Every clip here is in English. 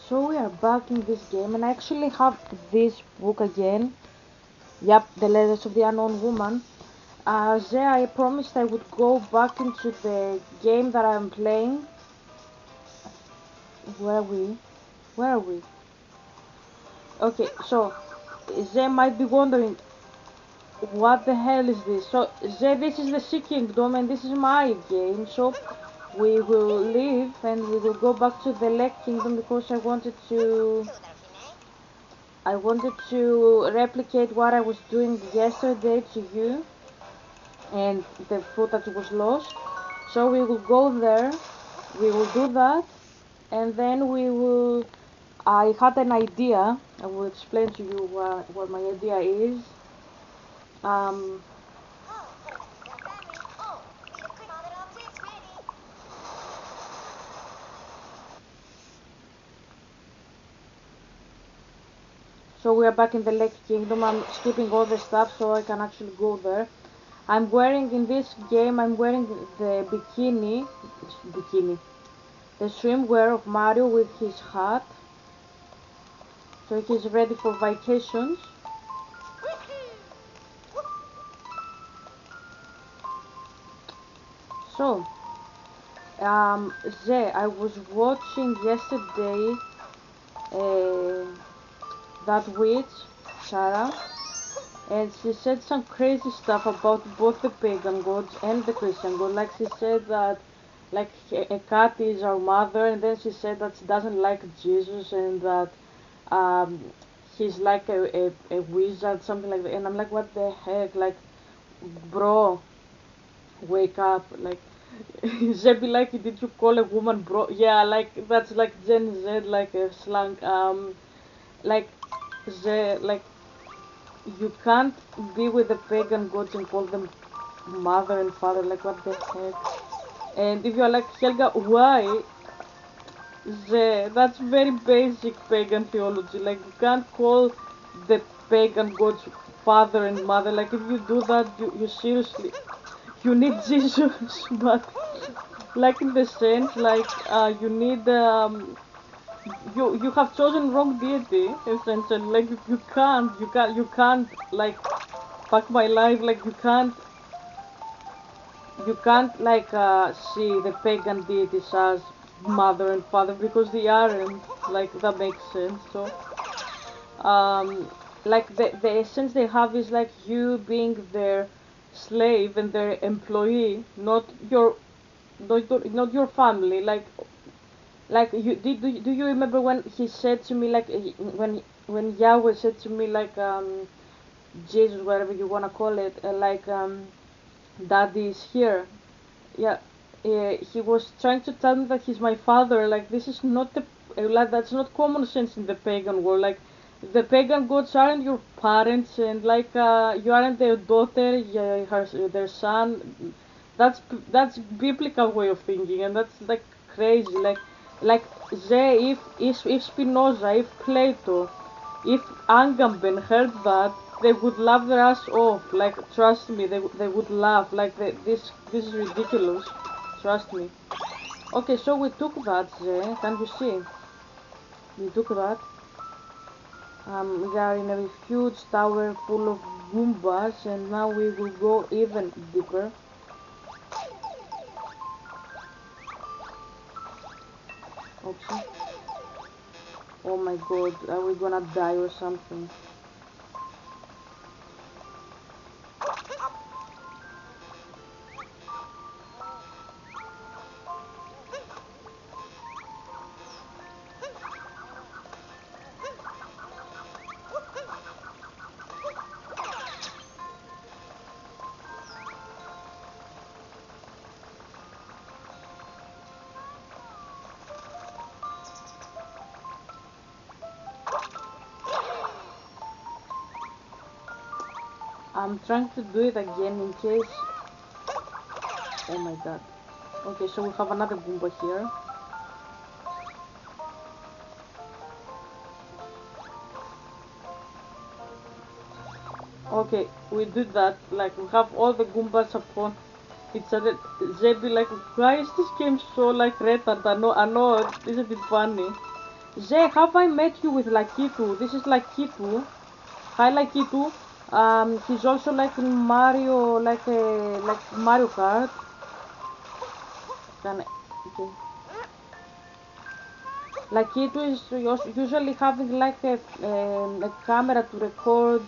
So we are back in this game, and I actually have this book again. Yep, The Letters of the Unknown Woman. There I promised I would go back into the game that I'm playing. Where are we? Where are we? Okay, so they might be wondering, what the hell is this? So this is the Sea Kingdom, and this is my game. So we will leave and we will go back to the Lake Kingdom because I wanted to replicate what I was doing yesterday to you and the food that was lost. So we will go there, we will do that, and then we will. I had an idea. I will explain to you what my idea is. Um, so we are back in the Lake Kingdom. I'm skipping all the stuff so I can actually go there. I'm wearing in this game. I'm wearing the bikini, the swimwear of Mario with his hat. So he's ready for vacations. So, I was watching yesterday uh, that witch, Sarah, and she said some crazy stuff about both the pagan gods and the Christian god. Like she said that, like a cat is our mother, and then she said that she doesn't like Jesus and that um, he's like a wizard, something like that. And I'm like, what the heck, like, bro, wake up, like. She'd be like, did you call a woman bro? Yeah, like that's like Gen Z, like a slang. Like like you can't be with the pagan gods and call them mother and father. Like what the heck? And if you're like Helga, why? That's very basic pagan theology. Like you can't call the pagan gods father and mother. Like if you do that, you seriously you need Jesus, but like in the sense like you need you have chosen wrong deity essentially. Like you can't like fuck my life. Like you can't like see the pagan deities as mother and father because they aren't. Like that makes sense. So um like the essence they have is like you being their slave and their employee, not your family. Like you do you remember when he said to me like when Yahweh said to me like Jesus, whatever you wanna call it, like Daddy is here. Yeah, he was trying to tell me that he's my father. Like this is not the like that's not common sense in the pagan world. Like the pagan gods aren't your parents, and like you aren't their daughter, yeah, their son. That's biblical way of thinking, and that's like crazy. Like they if Spinoza, if Plato, if Agamben heard that, they would laugh their ass off. Like trust me, they would laugh. Like this is ridiculous. Trust me. Okay, so we took that. Can you see? We took that. We are in a huge tower full of Goombas, and now we will go even deeper. Okay. Oh my god, are we gonna die or something? I'm trying to do it again in case. Oh my god. Okay, so we have another Goomba here. Okay, we did that. Like we have all the Goombas upon each other. They be like, why is this game so like retard? I know, isn't it funny? Zay, have I met you with Lakitu? This is Lakitu. Hi Lakitu. He's also like in Mario, like Mario Kart. Can okay. Lakitu is usually having like a camera to record,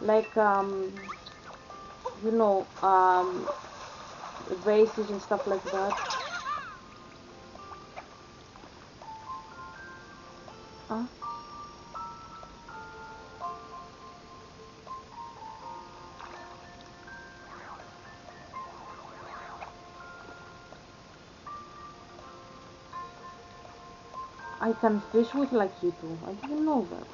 like you know, races and stuff like that. Huh? I can fish with Lakitu. I didn't know that.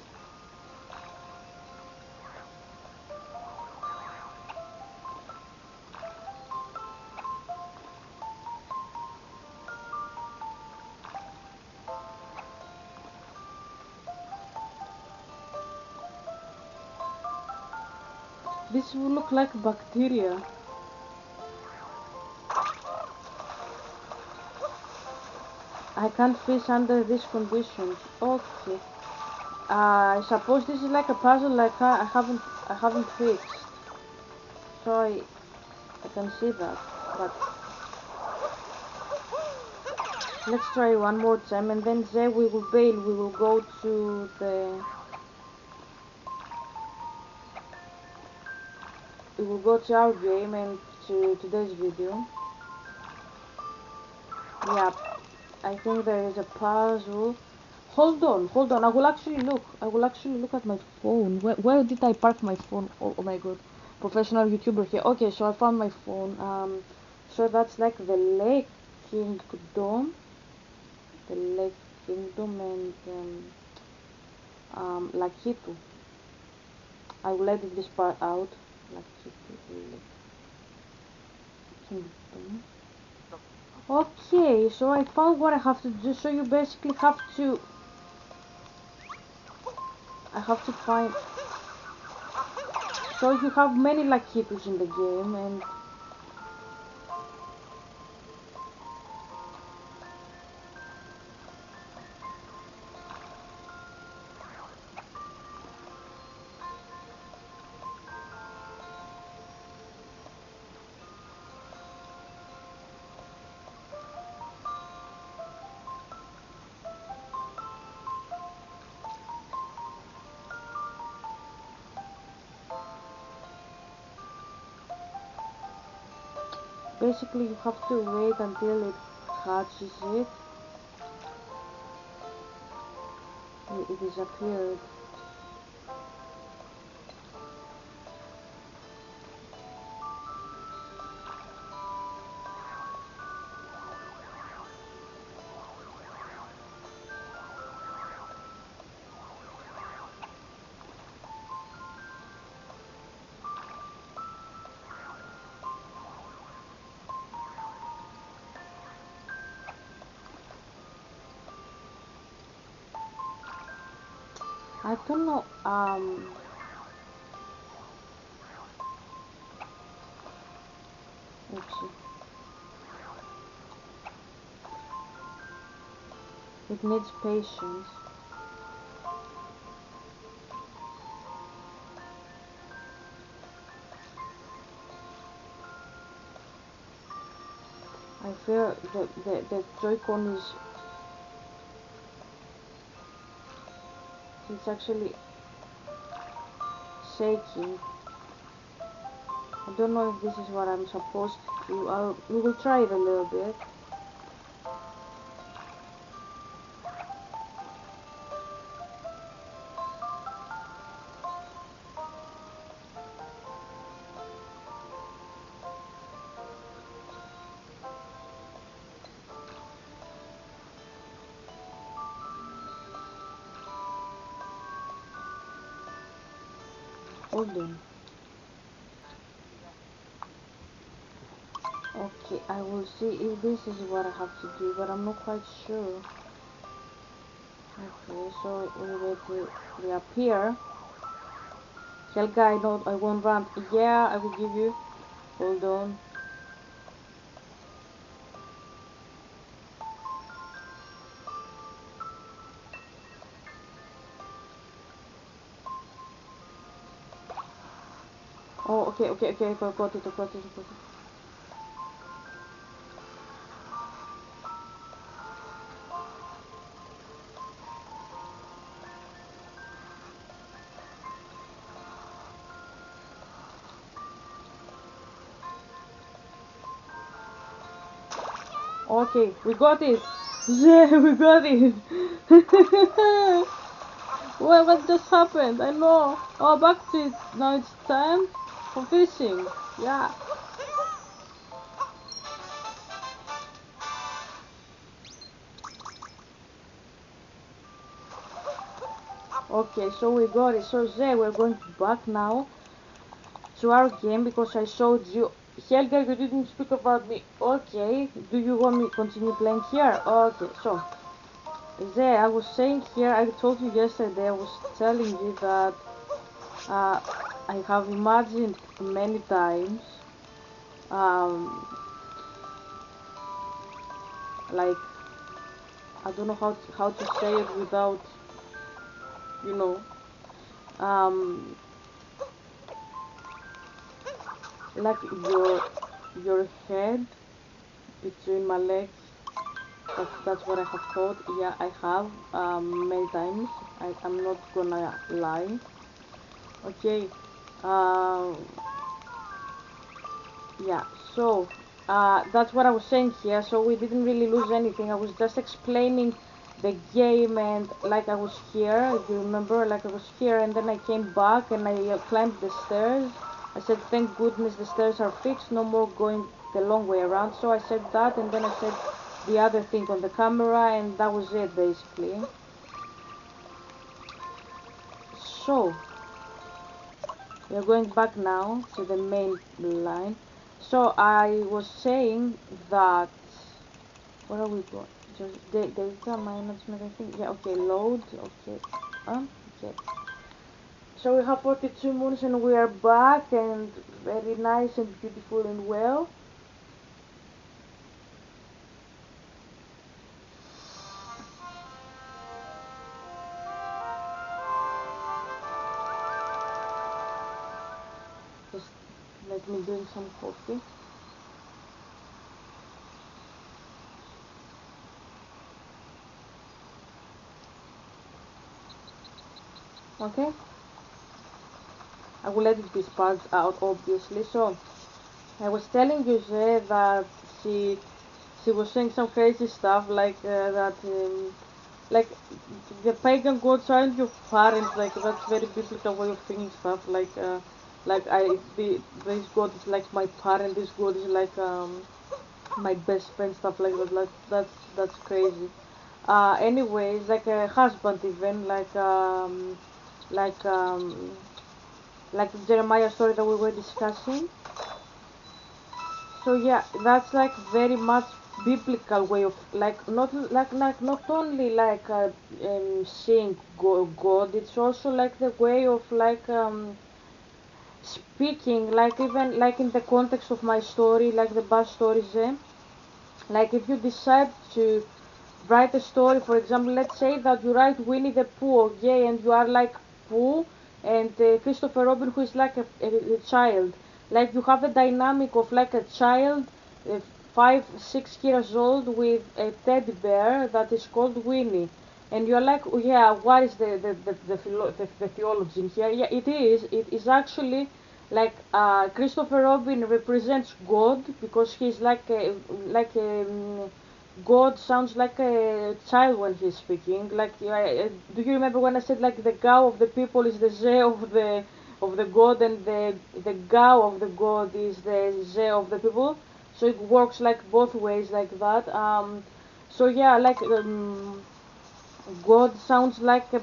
This will look like bacteria. I can't fish under these conditions. Okay. I suppose this is like a puzzle like I haven't fixed. So I can see that. But let's try one more time and then there we will bail. We will go to our game and to today's video. Yeah, I think there is a puzzle. Hold on. I will actually look at my phone. Where did I park my phone? Oh my god. Professional YouTuber here. Okay, so I found my phone. So that's like the Lake Kingdom. The Lake Kingdom and Lakitu. I will edit this part out. Lakitu, Lake Kingdom. Okay, so I found what I have to do. So you basically have to. I have to find. So you have many Lakitus in the game, and basically you have to wait until it catches it. It disappeared. I don't know. Let's see. It needs patience. I feel the Joy-Con is. It's actually shaking. I don't know if this is what I'm supposed to do. We will try it a little bit. Hold on. Okay, I will see if this is what I have to do, but I'm not quite sure. Okay, so we wait to reappear. Helga, I know I won't run. Yeah, I will give you. Hold on. Oh, okay, okay, okay, I got it, I got it, I got it. Okay, we got it. Yeah, we got it. What just happened? I know. Oh, back to it. Now it's time for fishing. Yeah. Okay, so we got it. So Zay, we're going back now to our game because I showed you. Helga, you didn't speak about me. Okay, do you want me to continue playing here? Okay, so Zay, I was saying here, I told you yesterday, I was telling you that uh, I have imagined many times, um, like, I don't know how to say it without, you know, um, like your head between my legs. That's what I have thought. Yeah, I have many times. I'm not gonna lie. Okay. Um, yeah. So that's what I was saying here. So we didn't really lose anything. I was just explaining the game and like I was here. If you remember, like I was here and then I came back and I climbed the stairs. I said, thank goodness the stairs are fixed. No more going the long way around. So I said that and then I said the other thing on the camera and that was it basically. So we are going back now to the main line. So I was saying that where are we going? Just data management, I think. Yeah, okay, load. Okay, okay. So we have 42 moons and we are back and very nice and beautiful and well. Just let me drink some coffee. Okay, I will edit these parts out obviously. So I was telling you that she she was saying some crazy stuff like that like the pagan gods aren't your parents, like that's very biblical way of thinking stuff like I this god is like my parent, this god is like my best friend, stuff like that, like that's crazy. Anyways, like a husband even like um like the Jeremiah story that we were discussing. So yeah, that's like very much biblical way of like not only like seeing God, it's also like the way of like speaking, like even like in the context of my story, like the bad stories. Like if you decide to write a story, for example, let's say that you write Winnie the Pooh, okay, and you are like Pooh and Christopher Robin, who is like a child. Like you have a dynamic of like a child, 5, 6 years old with a teddy bear that is called Winnie. And you're like, oh, yeah, what is the theology in here? Yeah, it is. It is actually like Christopher Robin represents God because he's like God sounds like a child when he's speaking. Like, do you remember when I said like the Gao of the people is the Ze of the God, and the Gao of the God is the Ze of the people? So it works like both ways, like that. So yeah, God sounds like a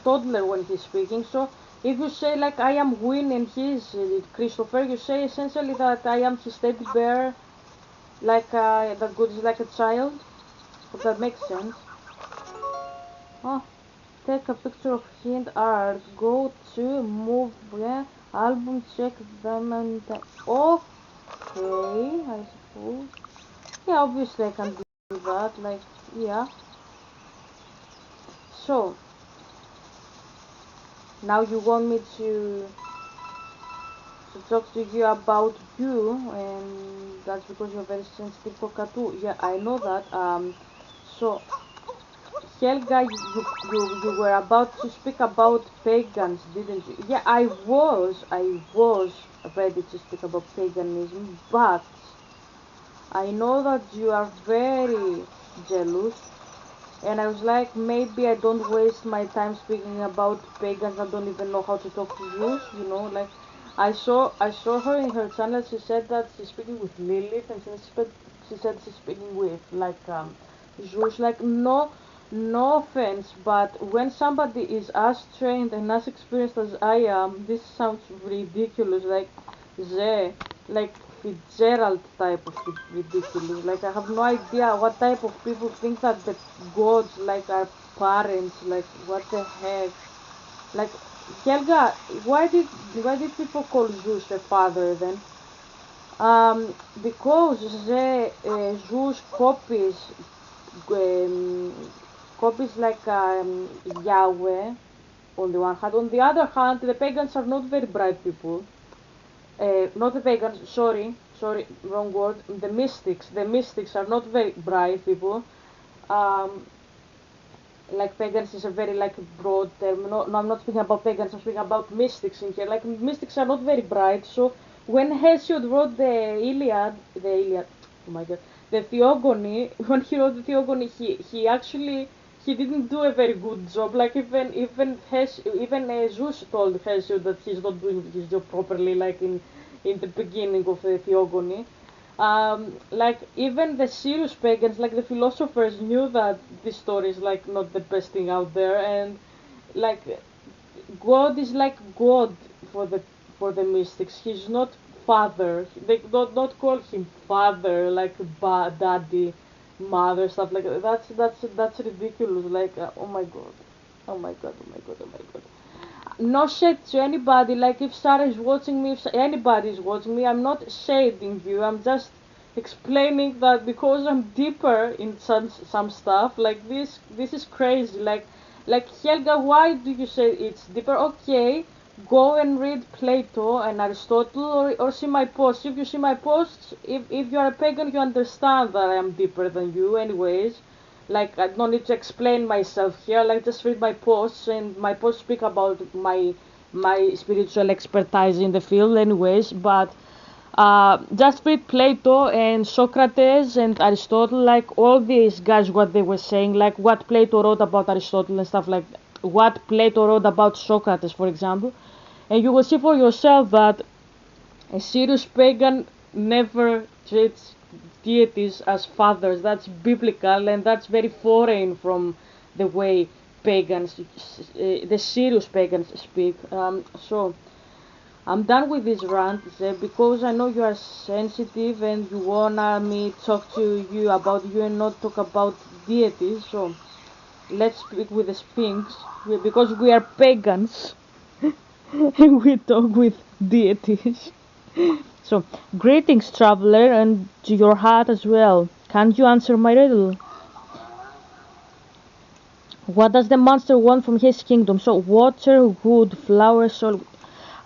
toddler when he's speaking. So if you say like I am Win and he's Christopher, you say essentially that I am his teddy bear, like that God is like a child. If that makes sense. Oh, take a picture of hint art. Go to move album. Check them and okay, I suppose. Yeah, obviously I can do that. Like yeah. So now you want me to? to talk to you about you, and that's because you're very sensitive for Katu. Yeah, I know that. So Helga, you were about to speak about pagans, didn't you? Yeah, I was ready to speak about paganism, but I know that you are very jealous, and I was like, maybe I don't waste my time speaking about pagans. I don't even know how to talk to Jews, like I saw her in her channel. She said that she's speaking with Lilith, and she said she's speaking with like Jews. Like, no offense, but when somebody is as trained and as experienced as I am, this sounds ridiculous. Like, ze, like Fitzgerald type of ridiculous. Like, I have no idea what type of people think that the gods like are parents. Like, what the heck? Like, Helga, why did people call Zeus the father then? Because Zeus um, copies like Yahweh on the one hand. On the other hand, the pagans are not very bright people. Not the pagans, sorry, wrong word. The mystics are not very bright people. Um, like pagans is a very like broad term. No, I'm not speaking about pagans. I'm speaking about mystics in here. Like mystics are not very bright. So when Hesiod wrote the Iliad, oh my god, the Theogony. When he wrote the Theogony, he actually he didn't do a very good job. Like even Zeus told Hesiod that he's not doing his job properly. Like in the beginning of the Theogony. Like even the serious pagans, like the philosophers, knew that this story is like not the best thing out there, and like God is like God for the mystics. He's not father. They don't call him father like daddy, mother, stuff like that. That's ridiculous. Like oh my god, oh my god, oh my god, oh my god. No shade to anybody. Like if Sarah is watching me, if anybody is watching me, I'm not shading you. I'm just explaining that because I'm deeper in some stuff. Like this is crazy. Like Helga, why do you say it's deeper? Okay, go and read Plato and Aristotle, or see my posts. If you see my posts, if you are a pagan, you understand that I am deeper than you. Anyways, like I don't need to explain myself here. Like just read my posts, and my posts speak about my spiritual expertise in the field. Anyways, but just read Plato and Socrates and Aristotle, like all these guys, what they were saying, like what Plato wrote about Aristotle and stuff like what Plato wrote about Socrates, for example, and you will see for yourself that a serious pagan never treats deities as fathers. That's biblical and that's very foreign from the way pagans, the serious pagans speak. So I'm done with this rant because I know you are sensitive and you wanna me talk to you about you and not talk about deities. So let's speak with the Sphinx because we are pagans and we talk with deities. So, greetings, traveler, and to your heart as well. Can't you answer my riddle? What does the monster want from his kingdom? So, water, wood, flowers, soul.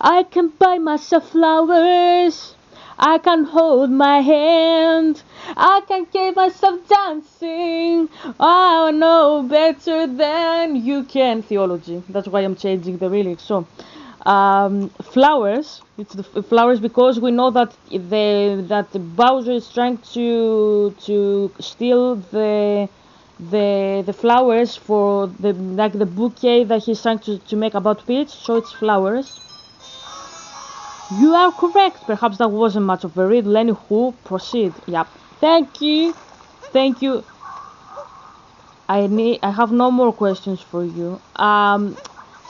I can buy myself flowers. I can hold my hand. I can keep myself dancing. I know better than you can. Theology. That's why I'm changing the lyrics. So, flowers. It's the flowers because we know that that Bowser is trying to steal the flowers for the bouquet that he's trying to make about Peach. So it's flowers. You are correct. Perhaps that wasn't much of a riddle. Anywho, proceed. Yep. Thank you. Thank you. I have no more questions for you.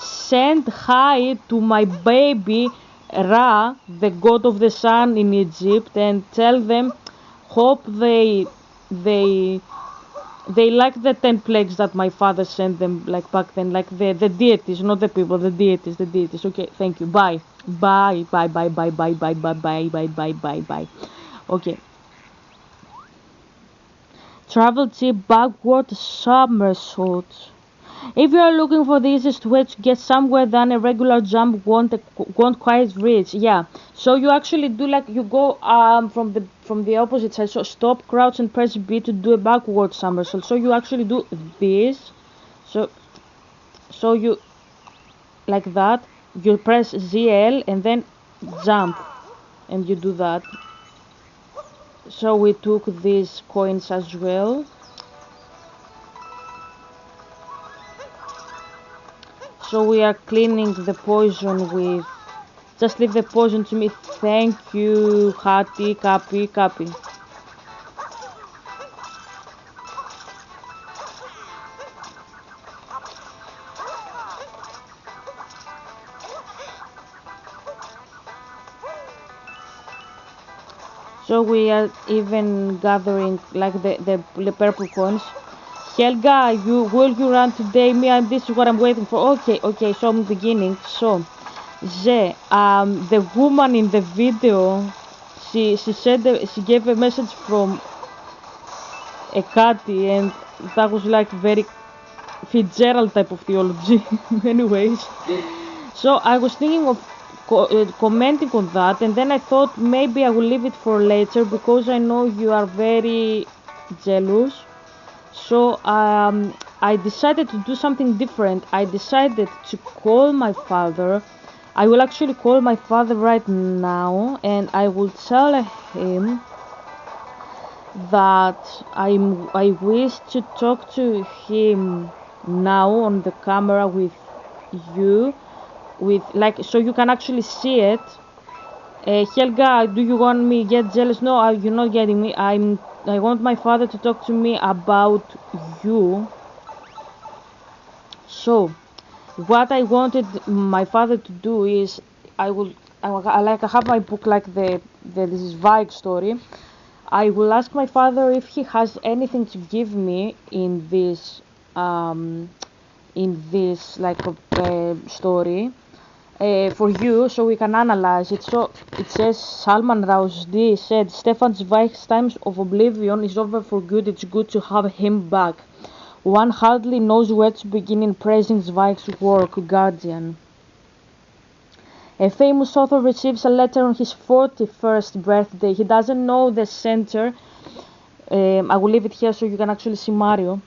Send hi to my baby Ra, the god of the sun in Egypt, and tell them hope they they like the 10 plagues that my father sent them like back then, like the deities, not the people, the deities. Okay, thank you. Bye. Bye. Bye bye bye bye bye bye bye bye bye bye bye. Okay. Travel tip backward somersault. If you are looking for the easiest way to get somewhere, then a regular jump won't quite reach. Yeah. So you actually do like you go from the opposite side. So stop, crouch, and press B to do a backward somersault. So you actually do this. So you like that. You press ZL and then jump, and you do that. So we took these coins as well. So we are cleaning the poison with... Just leave the poison to me. Thank you, Hati, Kapi, Kapi. So we are even gathering like the purple coins. Helga, will you run today? Me, this is what I'm waiting for. Okay. So I'm beginning. So, the woman in the video, she said that she gave a message from a Kati, and that was like very Fitzgerald type of theology. Anyways, so I was thinking of commenting on that, and then I thought maybe I will leave it for later because I know you are very jealous. So I decided to do something different. I decided to call my father. I will actually call my father right now, and I will tell him that I wish to talk to him now on the camera with you, with like so you can actually see it. Helga, do you want me get jealous? No, you're not getting me. I want my father to talk to me about you. So what I wanted my father to do is I have my book like the this is Vike story. I will ask my father if he has anything to give me um, in this like story for you, so we can analyze it. So it says Salman Rushdie said Stefan Zweig's times of oblivion is over for good. It's good to have him back. One hardly knows where to begin in praising Zweig's work. Guardian. A famous author receives a letter on his 41st birthday. He doesn't know the center. I will leave it here so you can actually see Mario.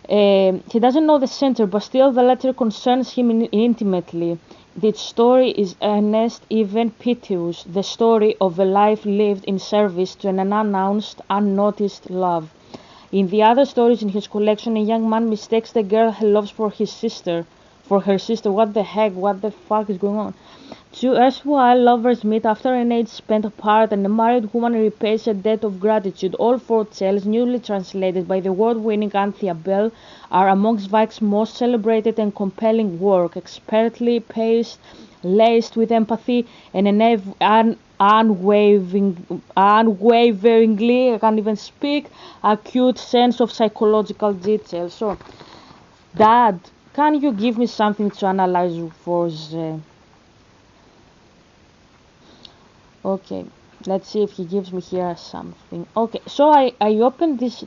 He doesn't know the center, but still the letter concerns him intimately. The story is earnest, even piteous, the story of a life lived in service to an unannounced, unnoticed love. In the other stories in his collection, a young man mistakes the girl he loves for her sister. What the heck? What the fuck is going on? Two erstwhile lovers meet after an age spent apart, and a married woman repays a debt of gratitude. All four tales, newly translated by the award-winning Anthea Bell, are amongst Zweig's most celebrated and compelling work, expertly paced, laced with empathy, and an unwaveringly, I can't even speak, acute sense of psychological detail. So, Dad, can you give me something to analyze for the... Okay, let's see if he gives me here something. Okay, so I opened this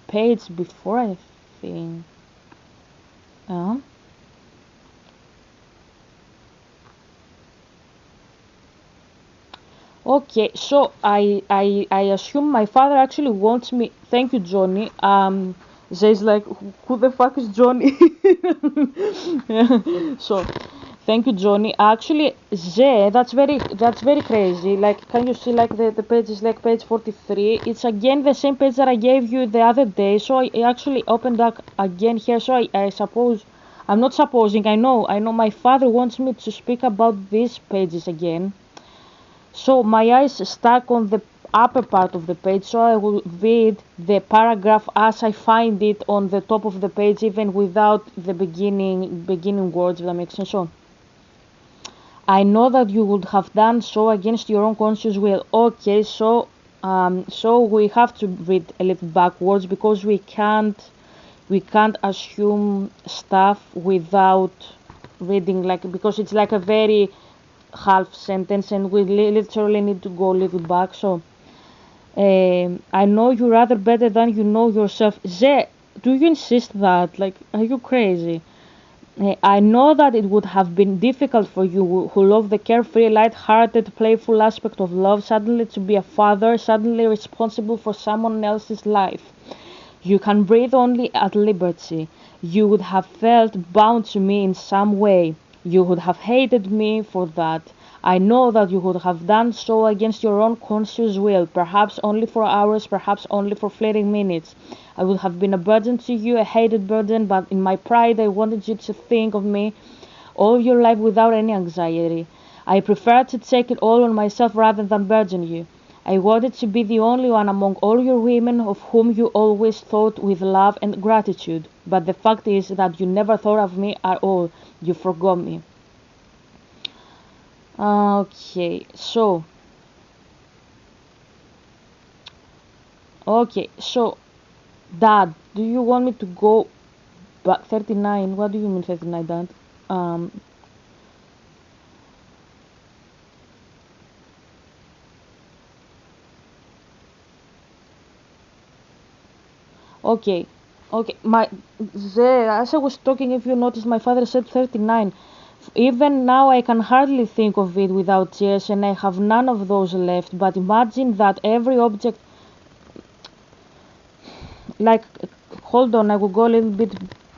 page before, I think. Okay, so I assume my father actually wants me. Thank you, Johnny. Zay's like, who the fuck is Johnny? So, thank you, Johnny. Actually, Zay, that's very crazy. Like, can you see like the page is like page 43? It's again the same page that I gave you the other day. So I actually opened that again here. So I suppose I'm not supposing. I know my father wants me to speak about these pages again. So my eyes stuck on the upper part of the page, so I will read the paragraph as I find it on the top of the page, even without the beginning words, if that makes sense. So, I know that you would have done so against your own conscious will. Okay, so we have to read a little backwards because we can't assume stuff without reading, like, because it's like a very half sentence and we literally need to go a little back. So I know you rather better than you know yourself. Do you insist that? Like, are you crazy? I know that it would have been difficult for you who love the carefree, light-hearted, playful aspect of love suddenly to be a father, suddenly responsible for someone else's life. You can breathe only at liberty. You would have felt bound to me in some way. You would have hated me for that. I know that you would have done so against your own conscious will, perhaps only for hours, perhaps only for fleeting minutes. I would have been a burden to you, a hated burden, but in my pride I wanted you to think of me all your life without any anxiety. I preferred to take it all on myself rather than burden you. I wanted to be the only one among all your women of whom you always thought with love and gratitude. But the fact is that you never thought of me at all. You forgot me. Okay, so okay, so Dad, do you want me to go back 39? What do you mean 39, Dad? Um, okay, okay. As I was talking, if you noticed, my father said 39. Even now, I can hardly think of it without tears, and I have none of those left. But imagine that every object, like, hold on, I will go a little bit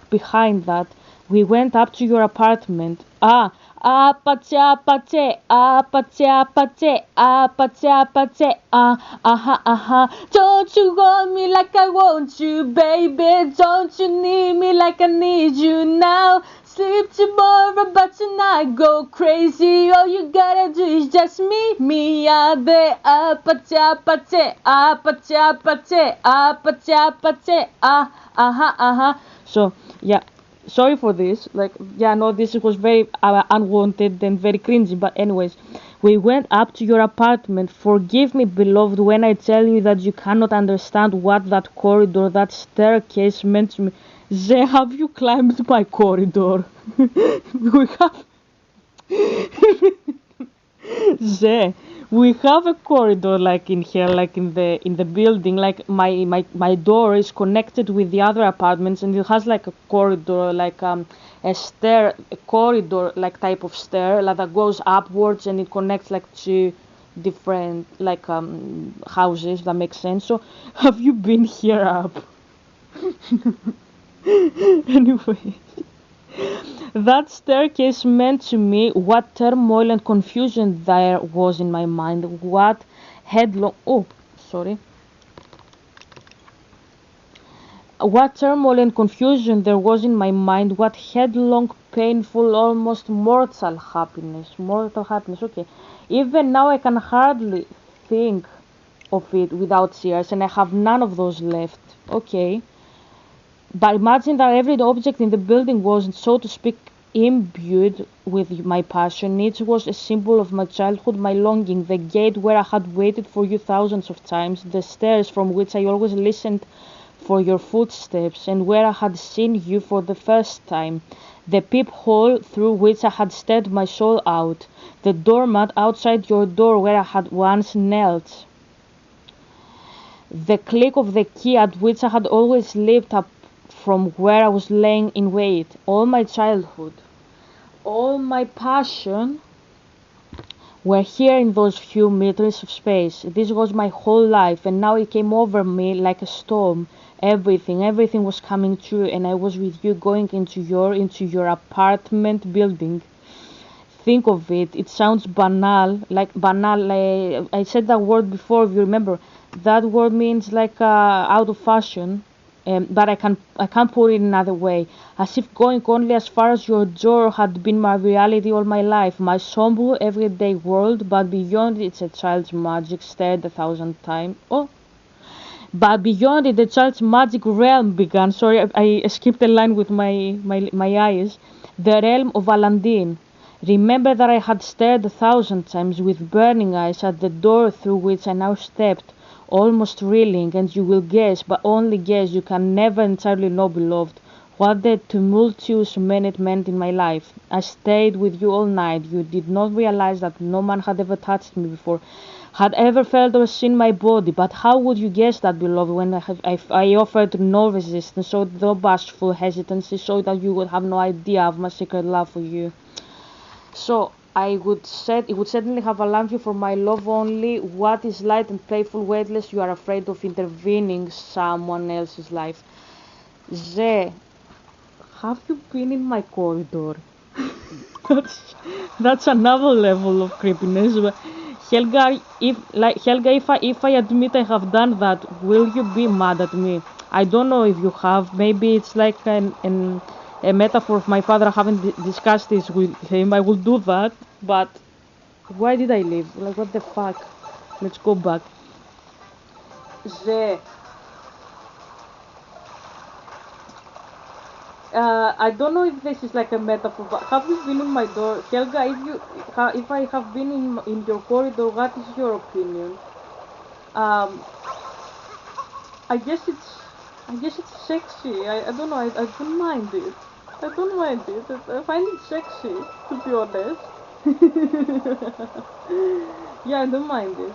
behind that. We went up to your apartment. Apache, apache, apache, apache, apache, apache, Don't you want me like I want you, baby? Don't you need me like I need you now? Sleep tomorrow, but tonight go crazy. All you gotta do is just meet me out there. Apache, apache, apache, apache, apache, apache, So, yeah, sorry for this. Like, yeah, no, this was very unwanted and very cringy. But anyways, we went up to your apartment. Forgive me, beloved, when I tell you that you cannot understand what that corridor, that staircase meant to me. Zé, have you climbed my corridor? we have Zé, we have a corridor like in here, like in the building. Like my door is connected with the other apartments, and it has like a corridor, like a stair, a corridor like type of stair, like that goes upwards, and it connects like to different like houses. That makes sense. So, have you been here up? Anyway. That staircase meant to me what turmoil and confusion there was in my mind, what headlong sorry what turmoil and confusion there was in my mind, what headlong, painful, almost mortal happiness. Okay, even now I can hardly think of it without tears, and I have none of those left. Okay, but imagine that every object in the building was, so to speak, imbued with my passion. It was a symbol of my childhood, my longing, the gate where I had waited for you thousands of times, the stairs from which I always listened for your footsteps, and where I had seen you for the first time, the peephole through which I had stared my soul out, the doormat outside your door where I had once knelt, the click of the key at which I had always leaped up from where I was laying in wait. All my childhood, all my passion were here in those few meters of space. This was my whole life, and now it came over me like a storm. Everything was coming true, and I was with you going into your apartment building. Think of it. It sounds banal, like banal. I said that word before. If you remember, that word means like out of fashion. But I can't put it another way. As if going only as far as your door had been my reality all my life, my somber everyday world. But beyond it's a child's magic stared 1,000 times. But beyond it, the child's magic realm began. Sorry, I skipped a line with my eyes. The realm of Alandine. Remember that I had stared 1,000 times with burning eyes at the door through which I now stepped, almost reeling, and you will guess, but only guess, you can never entirely know, beloved, what the tumultuous minute meant in my life. I stayed with you all night. You did not realize that no man had ever touched me before, had ever felt or seen my body. But how would you guess that, beloved, when I offered no resistance, so no bashful hesitancy, so that you would have no idea of my secret love for you? So it would certainly have alarmed you for my love only. What is light and playful, weightless? You are afraid of intervening someone else's life. Ze, have you been in my corridor? that's that's another level of creepiness. Helga, if I admit I have done that, will you be mad at me? I don't know if you have. Maybe it's like a metaphor of my father. I haven't discussed this with him. I will do that, but why did I leave? Like, what the fuck? Let's go back. Ze, I don't know if this is like a metaphor, but have you been in my door, Helga? If I have been in your corridor, what is your opinion? Um, I guess it's, I guess it's sexy. I don't know. I don't mind it. I don't mind it. I find it sexy, to be honest. Yeah, I don't mind it.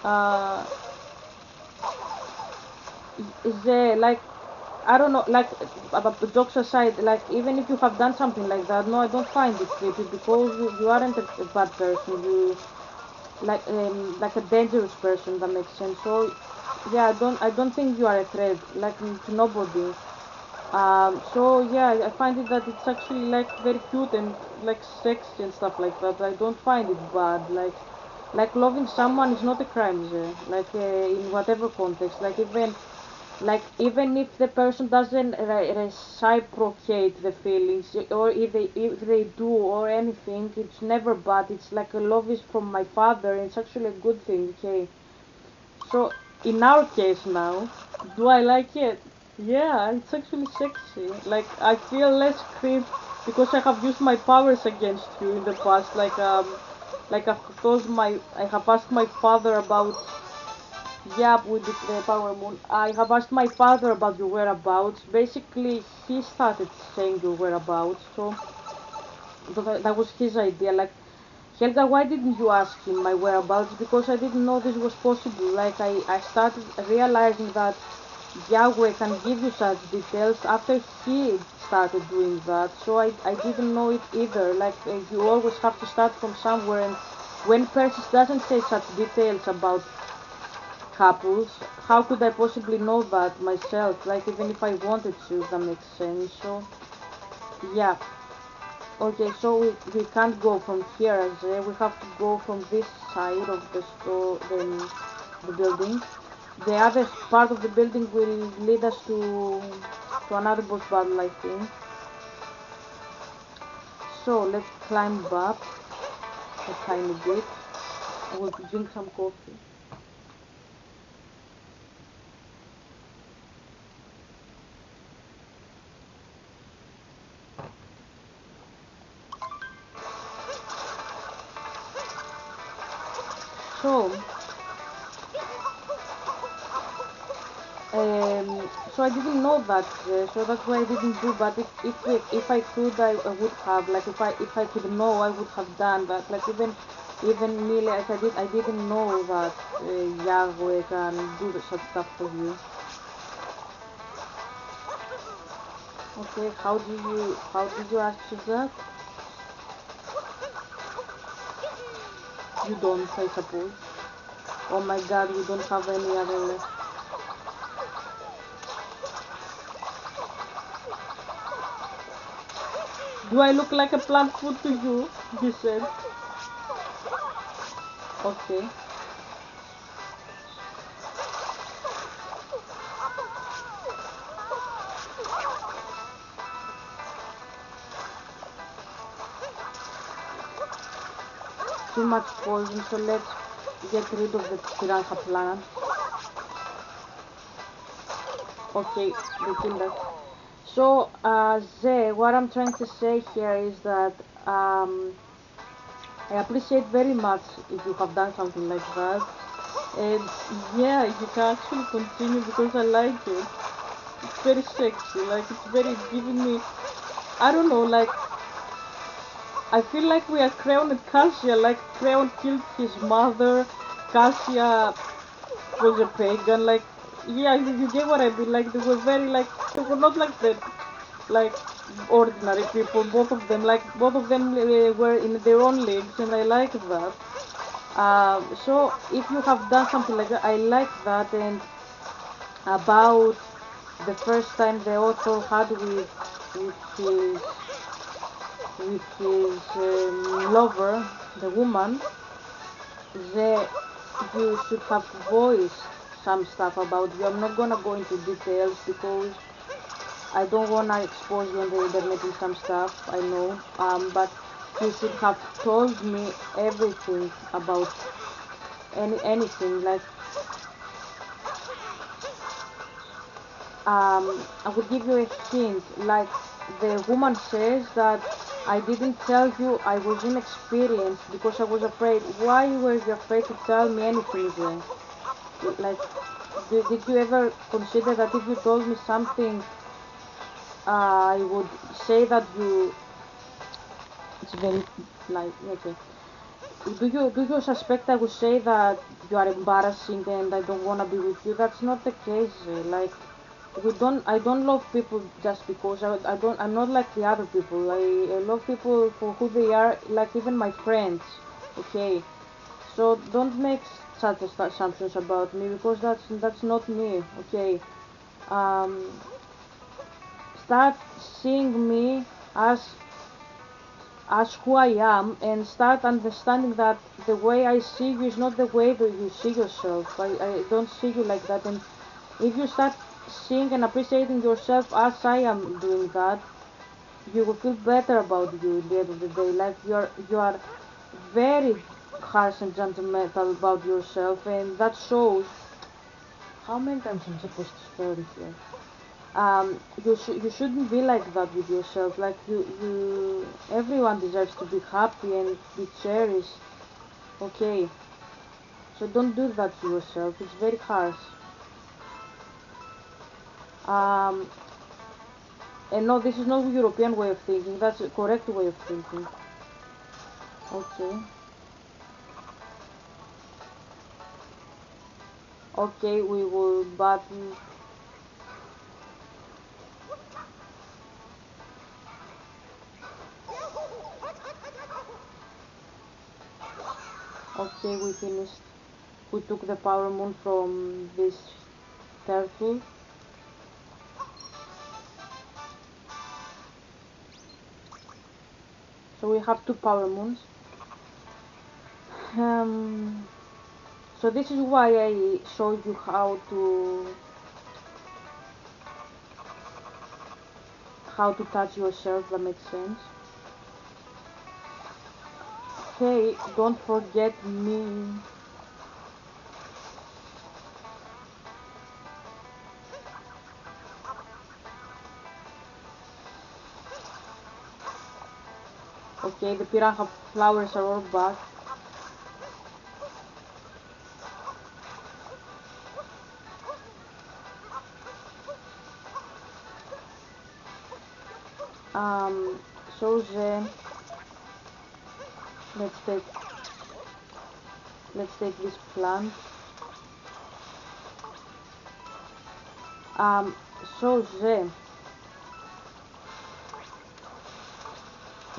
Uh, is there like I don't know, like about the jokes aside, like even if you have done something like that, no, I don't find it creepy because you aren't a bad person. You like a dangerous person. That makes sense. So yeah, I don't think you are a threat, like to nobody. So yeah, I find it that it's actually like very cute and like sexy and stuff like that. I don't find it bad. Like loving someone is not a crime there. Like in whatever context. Even if the person doesn't reciprocate the feelings, or if they do or anything, it's never bad. It's like a love is from my father, and it's actually a good thing. Okay, so in our case now, do I like it? Yeah, it's actually sexy. Like I feel less creep because I have used my powers against you in the past. I have asked my father about, yeah, with the power moon. I have asked my father about your whereabouts. Basically, he started saying your whereabouts, so that was his idea. Like, Helga, why didn't you ask him my whereabouts? Because I didn't know this was possible. Like, I started realizing that Yahweh can give you such details after he started doing that. So I didn't know it either. Like, you always have to start from somewhere, and when Persis doesn't say such details about couples, how could I possibly know that myself? Like, even if I wanted to, if that makes sense. So, yeah. Okay, so we can't go from here, as we have to go from this side of the store, the building. The other part of the building will lead us to another boss battle, I think. So let's climb up a tiny bit. I will drink some coffee. So, so I didn't know that, so that's why I didn't do. But if I could, I would have. Like if I could know, I would have done that. Like even me, like I didn't know that Yahweh can do such stuff for you. Okay, how did you access that? You don't, I suppose. Oh my God, you don't have any other. Do I look like a plant food to you? He said. Okay. Too much poison, so let's get rid of the piranha plant. Okay, they killed us. So, what I'm trying to say here is that I appreciate very much if you have done something like that. And yeah, you can actually continue because I like it. It's very sexy, like it's very giving me, I don't know, like I feel like we are Creon and Cassia, like Creon killed his mother, Cassia was a pagan. Like, yeah, you get what I mean. Like, they were very like they were not like the like ordinary people. Both of them were in their own leagues, and I like that. So if you have done something like that, I like that. And about the first time the author had with his lover, the woman, the you should have voiced some stuff about you. I'm not gonna go into details because I don't wanna expose you on the internet with some stuff. I know, but you should have told me everything about anything. Like, I will give you a hint. Like, the woman says that I didn't tell you I was inexperienced because I was afraid. Why were you afraid to tell me anything then? Like, did you ever consider that if you told me something, I would say that you? It's very like okay. Do you suspect I would say that you are embarrassing and I don't wanna be with you? That's not the case. Like, I don't love people just because I'm not like the other people. I love people for who they are, like even my friends. Okay, so don't make such assumptions about me because that's not me. Okay, um, start seeing me as as who I am and start understanding that the way I see you is not the way that you see yourself. I don't see you like that. And if you start seeing and appreciating yourself as I am doing that, you will feel better about you at the end of the day. Like, you are very harsh and judgmental about yourself, and that shows. How many times I'm supposed to spell here? You shouldn't be like that with yourself. Like, everyone deserves to be happy and be cherished. Okay, so don't do that to yourself. It's very harsh. Um, and no, this is not a European way of thinking. That's a correct way of thinking. Okay. Okay, we will button. Okay, we finished. We took the power moon from this turtle. So we have two power moons. Um, so this is why I showed you how to touch yourself. That makes sense. Okay, don't forget me. Okay, the piranha flowers are all back. Um, so then let's take let's take this plant. Um, so then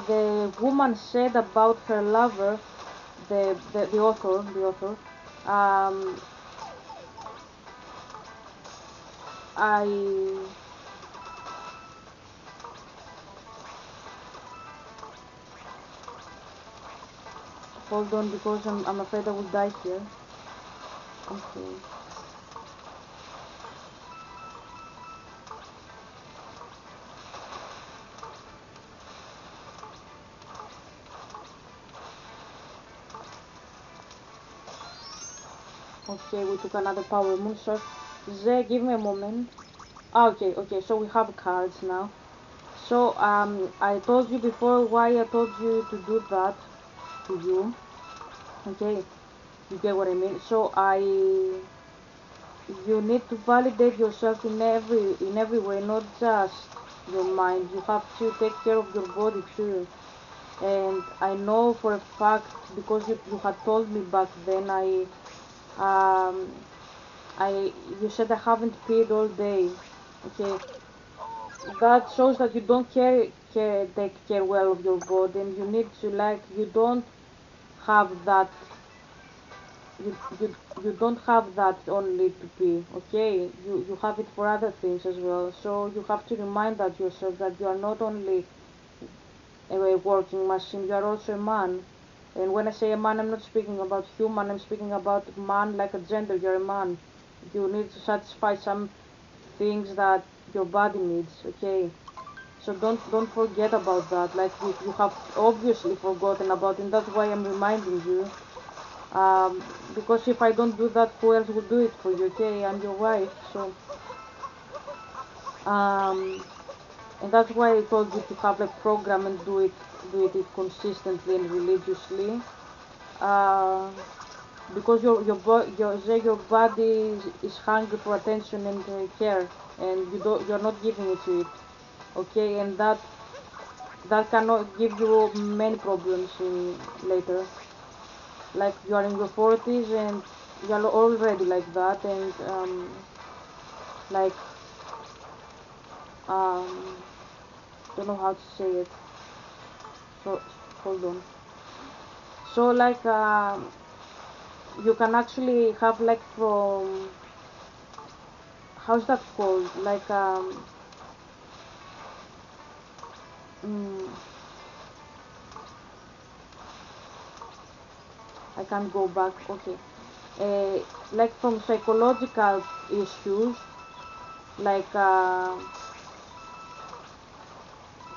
the woman said about her lover, the author. Um, I hold on because I'm afraid I will die here. Okay. Okay, we took another power moon. So, Zé, give me a moment. Ah, okay, okay. So we have cards now. So I told you before why I told you to do that to you. Okay, you get what I mean. So you need to validate yourself in every way, not just your mind. You have to take care of your body too. And I know for a fact because you had told me back then. Um, you said I haven't peed all day. Okay, that shows that you don't take care well of your body, and you need to like you don't have that you, you you don't have that only to pee. Okay, you have it for other things as well. So you have to remind that yourself that you are not only a working machine, you are also a man. And when I say a man, I'm not speaking about human, I'm speaking about man like a gender, you're a man. You need to satisfy some things that your body needs, okay? So don't forget about that. Like you have obviously forgotten about it, and that's why I'm reminding you. Because if I don't do that, who else will do it for you, okay? I'm your wife, so um, and that's why I told you to have a program and do it consistently and religiously. Uh, because your body is hungry for attention and care, and you're not giving it to it, okay? And that cannot give you many problems later. Like you are in your 40s and you are already like that, and like um, don't know how to say it. So hold on. So like you can actually have like from how's that called? Like mm, I can't go back. Okay. Like from psychological issues, like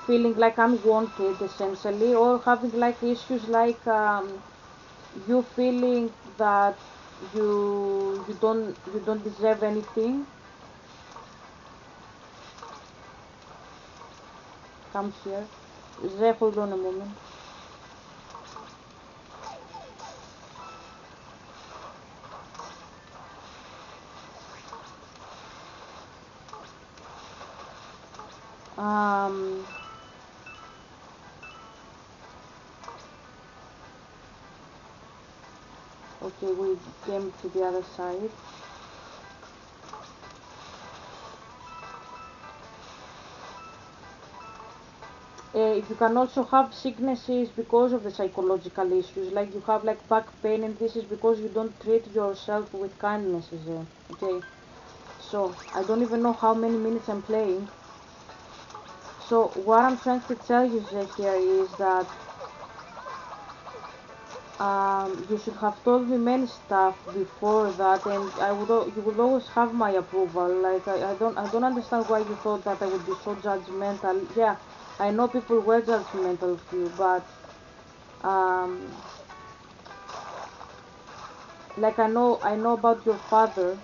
feeling like unwanted essentially, or having like issues like you feeling that you don't deserve anything. Come here. Zé, hold on a moment. Um, okay, we came to the other side. You can also have sicknesses because of the psychological issues, like you have like back pain, and this is because you don't treat yourself with kindness. Okay, so I don't even know how many minutes I'm playing. So what I'm trying to tell you here is that you should have told me many stuff before that, and you would always have my approval. Like I don't understand why you thought that I would be so judgmental. Yeah, I know people were judgmental of you, but um, like I know about your father,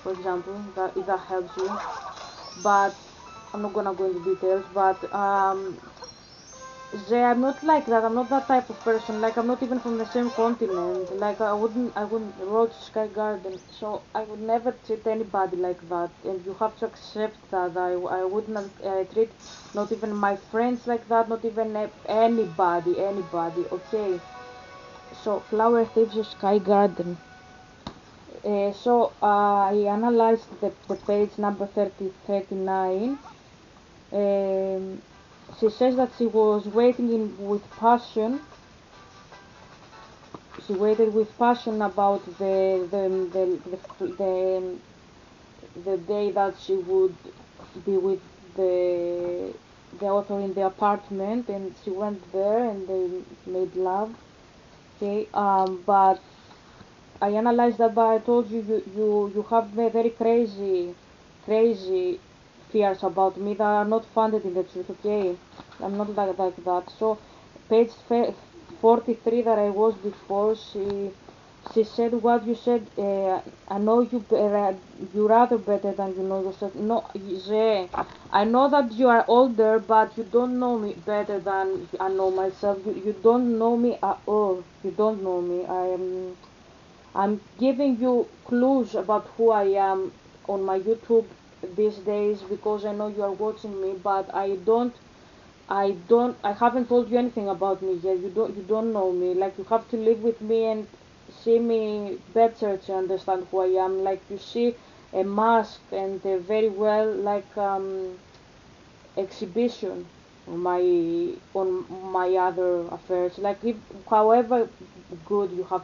for example, that if that helps you. But I'm not gonna go into details. But yeah, I'm not like that. I'm not that type of person. Like I'm not even from the same continent. Like I wouldn't roach Sky Garden. So I would never treat anybody like that. And you have to accept that. I wouldn't treat not even my friends like that. Not even anybody. Okay. So Flower Thieves of Sky Garden. I analyzed the page number 39. Um, she says that she was waiting with passion. She waited with passion about the day that she would be with the the author in the apartment, and she went there and they made love. Okay, but I analyzed that, but I told you you have very crazy fears about me that are not founded in the truth. Okay, I'm not like that. So page 43 that I was before, she said what you said. I know you rather better than you know yourself. No, I know that you are older, but you don't know me better than I know myself. You don't know me at all. You don't know me. I'm giving you clues about who I am on my YouTube these days because I know you are watching me, but I haven't told you anything about me yet. You don't know me. Like you have to live with me and see me better to understand who I am. Like you see a mask and a very well like exhibition on my other affairs. Like if, however good you have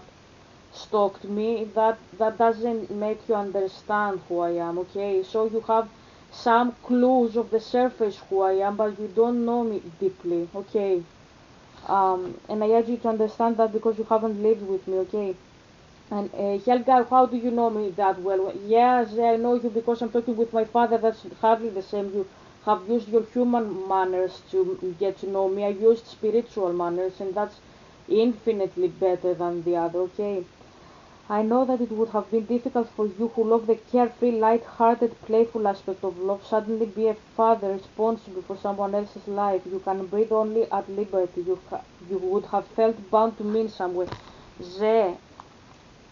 stalked me, that doesn't make you understand who I am. Okay, so you have some clues of the surface who I am, but you don't know me deeply. Okay, and I urge you to understand that because you haven't lived with me. Okay. And Helga, how do you know me that well? Yes, I know you because I'm talking with my father. That's hardly the same. You have used your human manners to get to know me. I used spiritual manners, and that's infinitely better than the other. Okay. I know that it would have been difficult for you who love the carefree, light-hearted, playful aspect of love suddenly be a father responsible for someone else's life. You can breathe only at liberty. You would have felt bound to me in some way. Ze,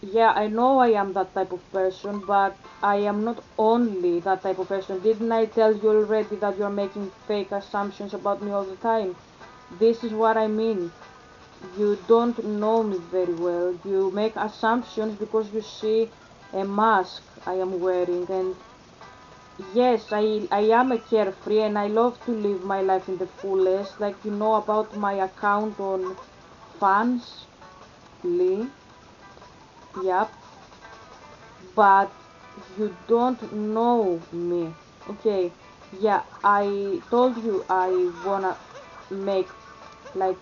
yeah, I know I am that type of person, but I am not only that type of person. Didn't I tell you already that you're making fake assumptions about me all the time? This is what I mean. You don't know me very well. You make assumptions because you see a mask I am wearing. And yes, I am a carefree and I love to live my life in the fullest. Like you know about my account on Fans, Lee. Yep, but you don't know me. Okay, yeah, I told you I wanna make like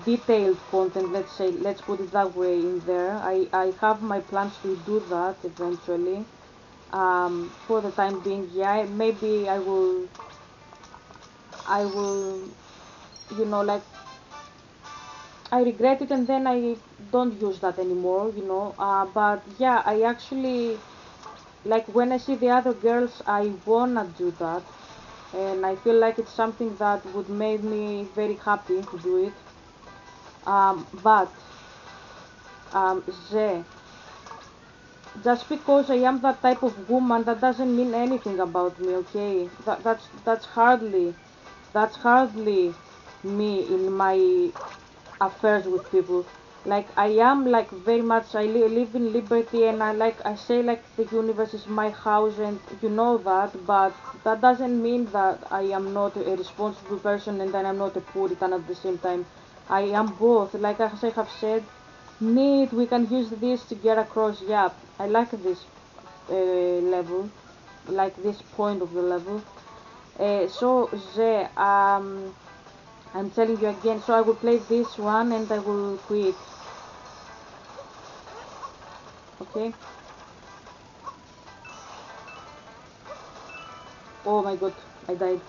detailed content, let's say, let's put it that way in there. I have my plans to do that eventually. For the time being, yeah, maybe I will, like I regret it and then I don't use that anymore, but yeah, I actually like when I see the other girls, I wanna do that, and I feel like it's something that would make me very happy to do it. But Ze, just because I am that type of woman, that doesn't mean anything about me. Okay, that's hardly me in my affairs with people. Like I am like very much live in liberty and I say like the universe is my house and you know that, but that doesn't mean that I am not a responsible person and then I'm not a Puritan at the same time. I am both. Like as I have said, neat, we can use this to get across. Yeah, I like this level, like this point of the level. So the I'm telling you again, so I will play this one and I will quit. Okay? Oh my god, I died.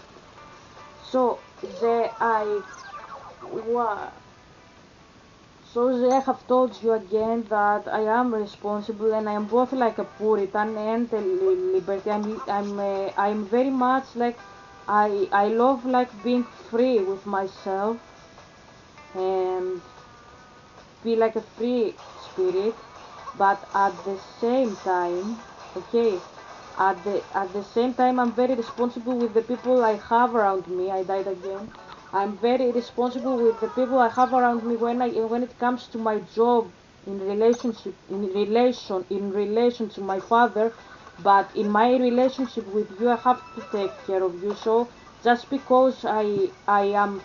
So the I wa so the I have told you again that I am responsible and I am both like a Puritan and a liberty. I'm very much like I love like being free with myself and be like a free spirit, but at the same time, okay, at the same time, I'm very responsible with the people I have around me. I died again. I'm very responsible with the people I have around me when it comes to my job, in relation to my father, but in my relationship with you, I have to take care of you. So just because I am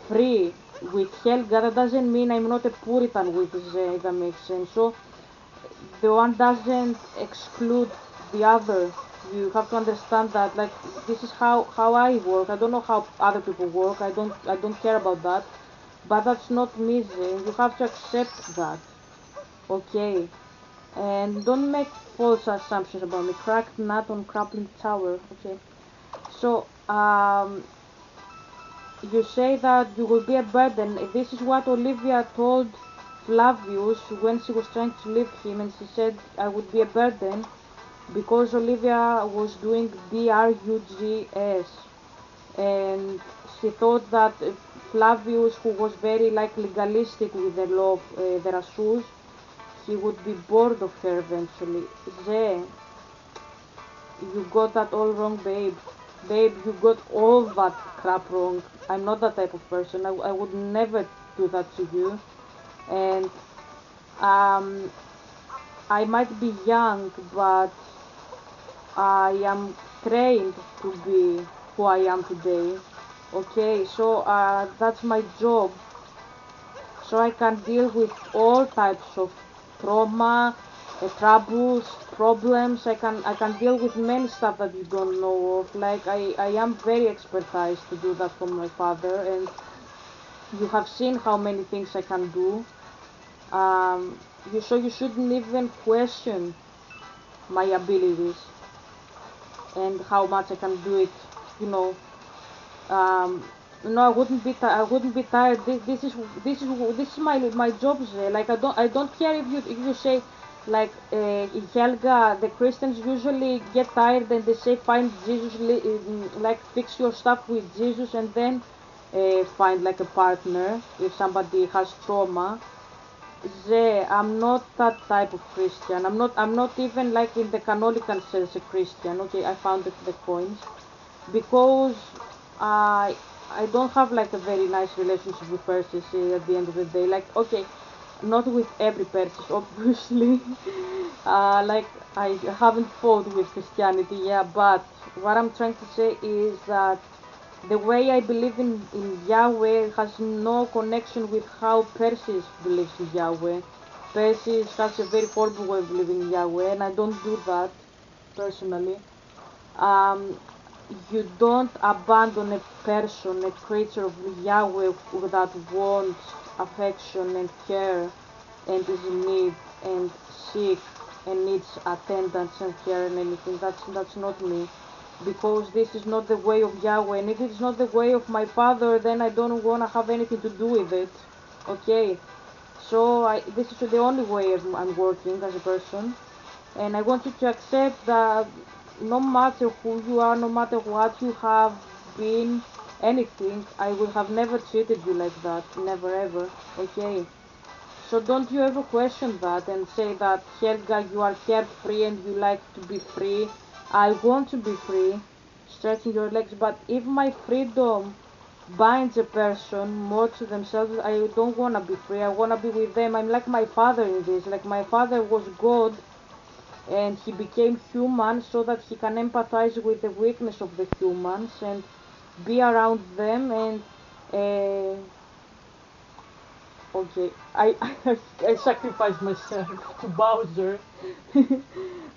free with Helga, that doesn't mean I'm not a Puritan with Ze, if that makes sense. So the one doesn't exclude the other. You have to understand that like this is how I work. I don't know how other people work. I don't care about that. But that's not me, Ze. You have to accept that. Okay. And don't make false assumptions about me. Cracked nut on crumbling tower. Okay. So you say that you will be a burden. This is what Olivia told Flavius when she was trying to leave him, and she said I would be a burden because Olivia was doing drugs, and she thought that Flavius, who was very like legalistic with the law of the Rasus, he would be bored of her eventually. Ze, you got that all wrong, babe. Babe, you got all that crap wrong. I'm not that type of person. I would never do that to you. and um, I might be young, but I am trained to be who I am today. Okay, so that's my job. So I can deal with all types of trauma, troubles, problems. I can deal with many stuff that you don't know of. Like I am very expertise to do that for my father, and you have seen how many things I can do. So you shouldn't even question my abilities and how much I can do it. You know, um, no, I wouldn't be tired. This is my job. Like I don't care if you say like Helga. The Christians usually get tired and they say find Jesus, like fix your stuff with Jesus, and then find like a partner if somebody has trauma. I'm not that type of Christian. I'm not even like in the canonical sense a Christian. Okay, I found the coins because I I don't have like a very nice relationship with persons at the end of the day. Like okay, not with every person obviously. Like I haven't fought with Christianity, yeah. But what I'm trying to say is that the way I believe in Yahweh has no connection with how Persis believes in Yahweh. Persis has a very horrible way of believing in Yahweh, and I don't do that personally. Um, you don't abandon a person, a creature of Yahweh that wants affection and care and is in need and sick and needs attendance and care and anything. That's not me. Because this is not the way of Yahweh, and if it's not the way of my father, then I don't wanna have anything to do with it. Okay, so this is the only way I'm working as a person, and I want you to accept that no matter who you are, no matter what you have been, anything, I will have never treated you like that, never ever. Okay, so don't you ever question that and say that Helga, you are carefree and you like to be free. I want to be free, stretching your legs, but if my freedom binds a person more to themselves, I don't want to be free. I want to be with them. I'm like my father in this. Like my father was God and he became human so that he can empathize with the weakness of the humans and be around them and uh, okay, I sacrificed myself to Bowser.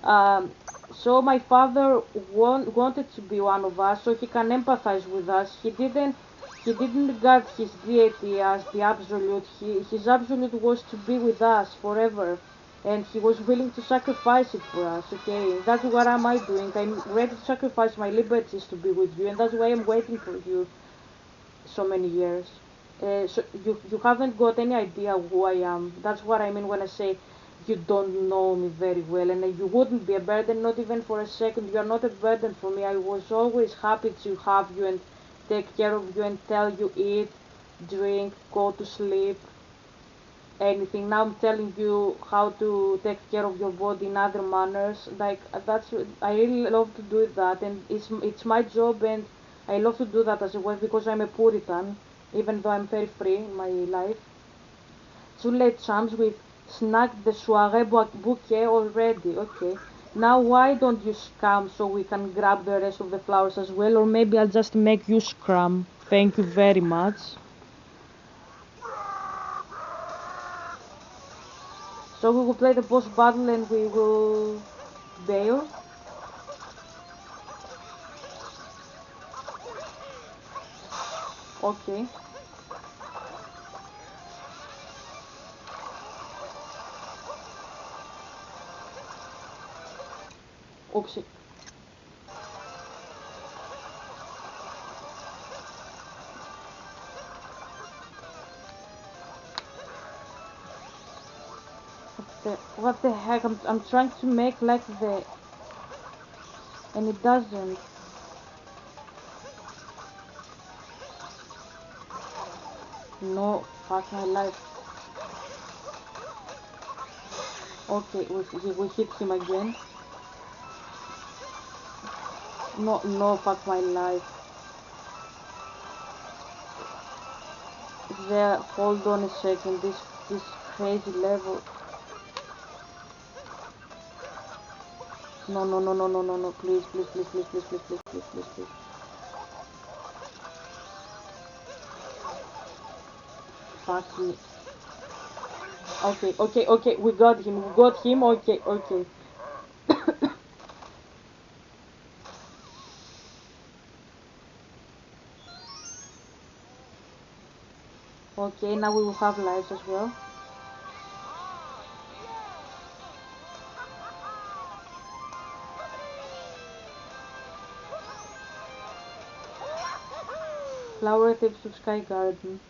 um, so my father wanted to be one of us, so he can empathize with us. He didn't regard his deity as the absolute. His absolute was to be with us forever, and he was willing to sacrifice it for us. Okay, that's what am I doing? I'm ready to sacrifice my liberties to be with you, and that's why I'm waiting for you so many years. So you haven't got any idea who I am. That's what I mean when I say you don't know me very well, and you wouldn't be a burden, not even for a second. You are not a burden for me. I was always happy to have you and take care of you and tell you eat, drink, go to sleep, anything. Now I'm telling you how to take care of your body in other manners. Like that's I really love to do that, and it's my job, and I love to do that as a wife because I'm a Puritan, even though I'm very free in my life. Too late, chums. We've snagged the soiree bouquet already. Okay. Now why don't you scram so we can grab the rest of the flowers as well, or maybe I'll just make you scram. Thank you very much. So we will play the boss battle and we will bail. Okay. Oopsie. What the heck? I'm trying to make like the and it doesn't. No, fuck my life. Okay, we hit him again. No, no, fuck my life. There, hold on a second. This crazy level. No, no, no, no, no, no, no, please, please, please, please, please, please, please, please, please, please. Fuck me. Okay, okay, okay, we got him, okay, okay. Okay, now we will have lives as well. Flower tips of Sky Garden.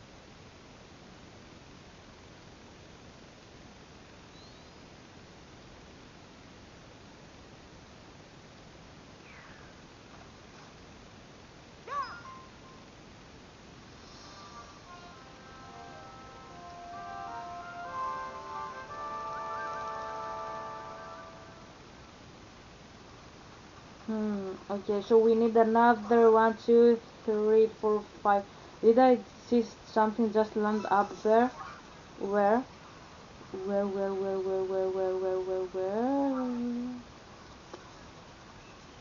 Okay, so we need another 1, 2, 3, 4, 5. Did I see something just land up there? Where? Where?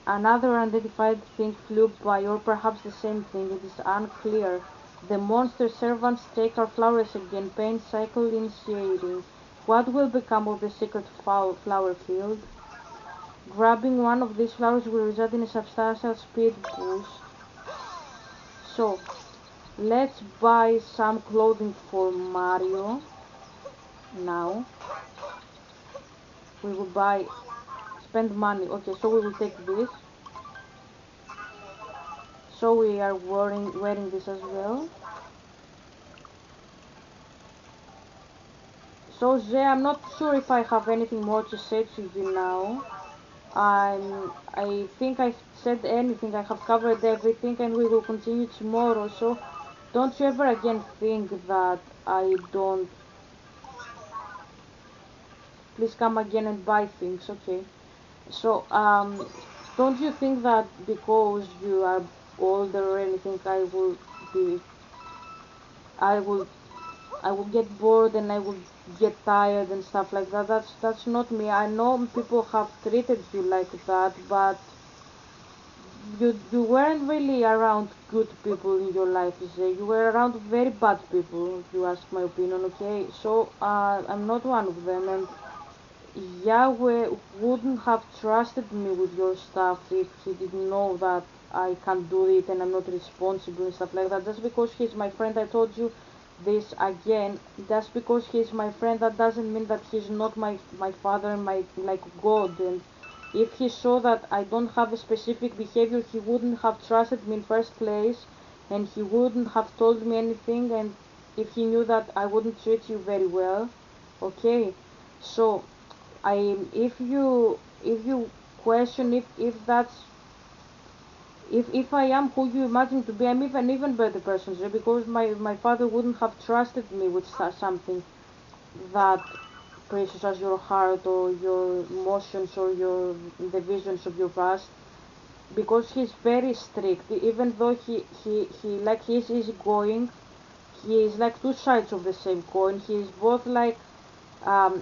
Another unidentified thing flew by, or perhaps the same thing, it is unclear. The monster servants take our flowers again, pain cycle initiating. What will become of the secret flower field? Grabbing one of these flowers will result in a substantial speed boost. So, let's buy some clothing for Mario. Now, we will spend money. Okay, so we will take this. So we are wearing this as well. So Zay, I'm not sure if I have anything more to say to you now. I think I said anything, I have covered everything, and we will continue tomorrow. So don't you ever again think that I don't. Please come again and buy things, okay? So don't you think that because you are older or anything, be, I will I will get bored and I will get tired and stuff like that. That's not me. I know people have treated you like that, but you weren't really around good people in your life. You were around very bad people. If you ask my opinion, okay? So I'm not one of them, and Yahweh wouldn't have trusted me with your stuff if he didn't know that I can't do it and I'm not responsible and stuff like that. Just because he's my friend, I told you this again. Just because he's my friend, that doesn't mean that he's not my father and my like God. And if he saw that I don't have a specific behavior, he wouldn't have trusted me in first place, and he wouldn't have told me anything. And if he knew that I wouldn't treat you very well, okay. So if you question if that's if I am who you imagine to be, I'm even better person, sir, because my father wouldn't have trusted me with something that precious as your heart or your emotions or your the visions of your past, because he's very strict. Even though he like he's easygoing, he is like two sides of the same coin. He is both like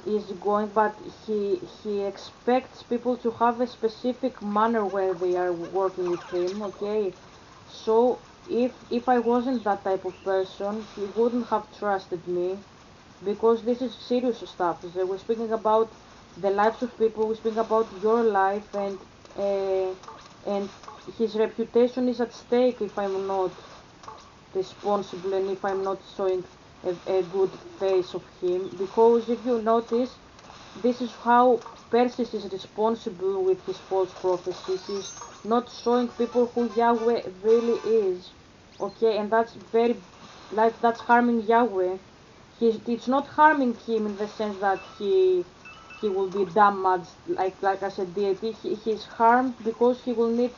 easygoing, but he expects people to have a specific manner when they are working with him. Okay, so if I wasn't that type of person, he wouldn't have trusted me, because this is serious stuff. So we're speaking about the lives of people. We're speaking about your life, and his reputation is at stake if I'm not responsible and if I'm not showing a good face of him. Because if you notice, this is how Persis is responsible with his false prophecies. He's not showing people who Yahweh really is. Okay, and that's very, like, that's harming Yahweh. It's not harming him in the sense that he will be damaged, like I said, deity. He's harmed because he will need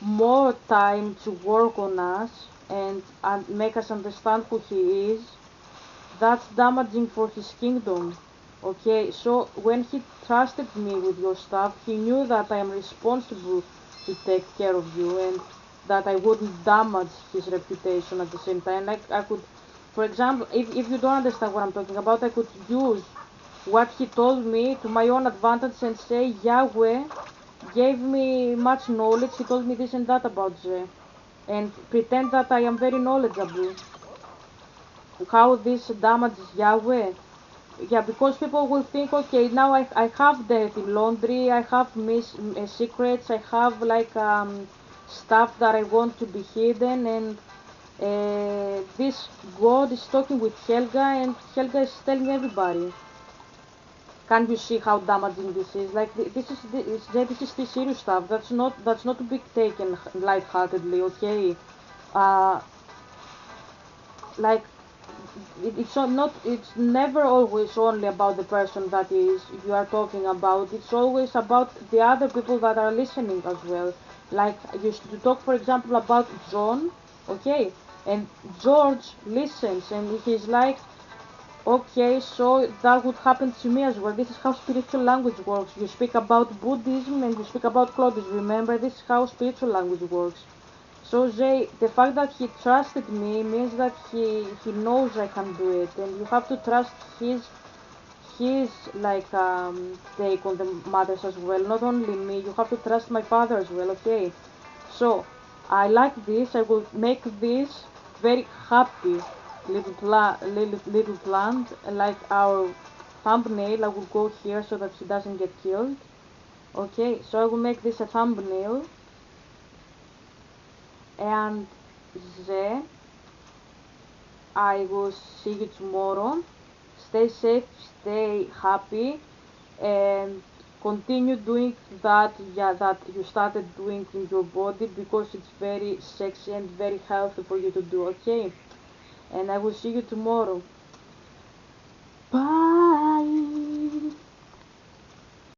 more time to work on us and make us understand who he is. That's damaging for his kingdom. Okay, so when he trusted me with your stuff, he knew that I am responsible to take care of you and that I wouldn't damage his reputation at the same time. Like I could For example, if you don't understand what I'm talking about, I could use what he told me to my own advantage and say Yahweh gave me much knowledge, he told me this and that about Ze, and pretend that I am very knowledgeable. How this damages Yahweh? Yeah, because people will think, okay, now I have dirty laundry, I have secrets, I have like stuff that I want to be hidden, and this God is talking with Helga, and Helga is telling everybody. Can't you see how damaging this is? Like this is the serious stuff. That's not to be taken lightheartedly, okay? Uh, like it's never always only about the person that is you are talking about. It's always about the other people that are listening as well. Like you talk, for example, about John, okay, and George listens and he's like, okay, so that would happen to me as well. This is how spiritual language works. You speak about Buddhism and you speak about Clodis. Remember, this is how spiritual language works. So Jay, the fact that he trusted me means that he knows I can do it, and you have to trust his like take on the matters as well. Not only me, you have to trust my father as well. Okay, so I like this. I will make this very happy little plant like our thumbnail. I will go here so that he doesn't get killed. Okay, so I will make this a thumbnail and then I will see you tomorrow. Stay safe, stay happy, and continue doing that, yeah, that you started doing in your body because it's very sexy and very healthy for you to do, okay? And I will see you tomorrow.